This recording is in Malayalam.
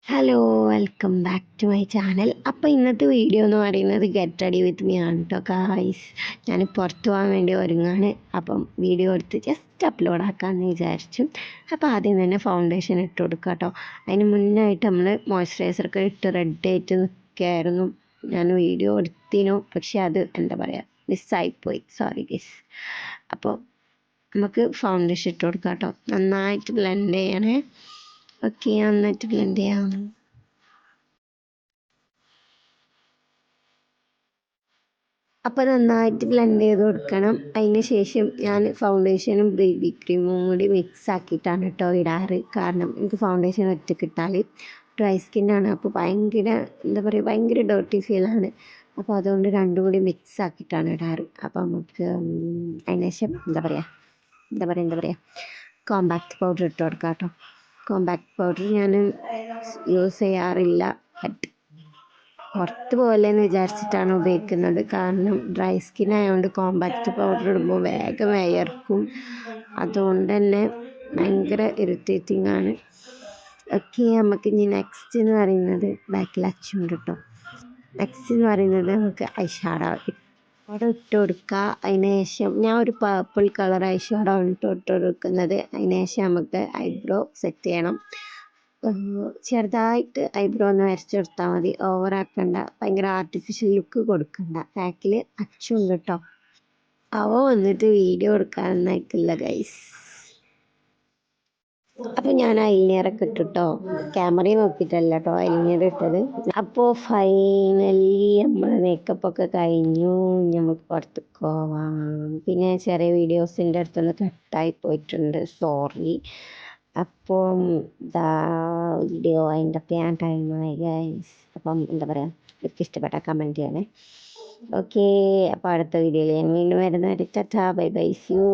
Hello welcome back to my channel. അപ്പോൾ ഇന്നത്തെ വീഡിയോ എന്ന് പറയുന്നത് ഗെറ്റ് റെഡി വിത്ത് മീ ആണ് കേട്ടോ ഗായ്സ്. ഞാൻ പുറത്ത് പോകാൻ വേണ്ടി ഒരുങ്ങാണ്. അപ്പം വീഡിയോ എടുത്ത് ജസ്റ്റ് അപ്ലോഡ് ആക്കാമെന്ന് വിചാരിച്ചു. അപ്പോൾ ആദ്യം തന്നെ ഫൗണ്ടേഷൻ ഇട്ട് കൊടുക്കുക കേട്ടോ. അതിന് മുന്നായിട്ട് നമ്മൾ മോയ്സ്ചറൈസറൊക്കെ ഇട്ട് റെഡി ആയിട്ട് നിൽക്കുകയായിരുന്നു. ഞാൻ വീഡിയോ എടുത്തിനു, പക്ഷെ അത് എന്താ പറയുക മിസ്സായിപ്പോയി, സോറി ഗൈസ്. അപ്പോൾ നമുക്ക് ഫൗണ്ടേഷൻ ഇട്ട് കൊടുക്കാം കേട്ടോ. നന്നായിട്ട് ബ്ലെൻഡ് ചെയ്യണേ. ഓക്കെ, നന്നായിട്ട് ബ്ലെൻഡ് ചെയ്യാം. അപ്പോൾ നന്നായിട്ട് ബ്ലെൻഡ് ചെയ്ത് കൊടുക്കണം. അതിന് ശേഷം ഞാൻ ഫൗണ്ടേഷനും ബേബി ക്രീമും കൂടി മിക്സ് ആക്കിയിട്ടാണ് കേട്ടോ ഇടാറ്. കാരണം എനിക്ക് ഫൗണ്ടേഷൻ ഒറ്റയ്ക്ക് ഇട്ടാൽ ഡ്രൈ സ്കിന്നാണ്. അപ്പോൾ ഭയങ്കര എന്താ പറയുക, ഭയങ്കര ഡേർട്ടി ഫീലാണ്. അപ്പോൾ അതുകൊണ്ട് രണ്ടും കൂടി മിക്സ് ആക്കിയിട്ടാണ് ഇടാറ്. അപ്പോൾ നമുക്ക് അതിന് ശേഷം എന്താ പറയുക കോമ്പാക്ട് പൗഡർ ഇട്ട് കൊടുക്കാം കേട്ടോ. കോമ്പാക്ട് പൗഡർ ഞാൻ യൂസ് ചെയ്യാറില്ല, ബട്ട് പുറത്ത് പോകലെന്ന് വിചാരിച്ചിട്ടാണ് ഉപയോഗിക്കുന്നത്. കാരണം ഡ്രൈ സ്കിൻ ആയതുകൊണ്ട് കോമ്പാക്റ്റ് പൗഡർ ഇടുമ്പോൾ വേഗം വിയർക്കും. അതുകൊണ്ട് തന്നെ ഭയങ്കര ഇറിറ്റേറ്റിംഗ് ആണ്. ഓക്കെ, നമുക്ക് ഇനി നെക്സ്റ്റ് എന്ന് പറയുന്നത് ബാക്കിൽ അച്ചുണ്ട് കേട്ടോ. നെക്സ്റ്റ് എന്ന് പറയുന്നത് നമുക്ക് ഐഷാഡോ അവിടെ ഇട്ട് കൊടുക്കുക. അതിന് ശേഷം ഞാൻ ഒരു പർപ്പിൾ കളർ ഐഷാഡോ ഇട്ട് കൊടുക്കുന്നത്. അതിന് ശേഷം നമുക്ക് ഐബ്രോ സെറ്റ് ചെയ്യണം. ചെറുതായിട്ട് ഐബ്രോ ഒന്ന് വരച്ചെടുത്താൽ മതി, ഓവറാക്കണ്ട. ഭയങ്കര ആർട്ടിഫിഷ്യൽ ലുക്ക് കൊടുക്കണ്ട. ബാക്കിൽ അച്ചുണ്ട് കേട്ടോ. അവ വന്നിട്ട് വീഡിയോ എടുക്കാനൊന്നും അയക്കില്ല ഗൈസ്. അപ്പോൾ ഞാൻ ഐലൈനറൊക്കെ ഇട്ടിട്ടോ, ക്യാമറയിൽ നോക്കിയിട്ടല്ല കേട്ടോ ഐലൈനർ ഇട്ടത്. അപ്പോൾ ഫൈനലി നമ്മൾ മേക്കപ്പൊക്കെ കഴിഞ്ഞു. നമുക്ക് പുറത്ത് പോവാം. പിന്നെ ചെറിയ വീഡിയോസിൻ്റെ അടുത്തൊന്ന് കട്ടായി പോയിട്ടുണ്ട്, സോറി. അപ്പം ദാ വീഡിയോ അതിൻ്റെ അപ്പ് ചെയ്യാൻ ടൈമായി ഗൈസ്. അപ്പം എന്താ പറയുക, എനിക്ക് ഇഷ്ടപ്പെട്ട കമൻറ്റ് ചെയ്യണേ. ഓക്കെ, അപ്പോൾ അടുത്ത വീഡിയോയിൽ ഞാൻ വീണ്ടും വരുന്നവരെ tata bye bye, see U.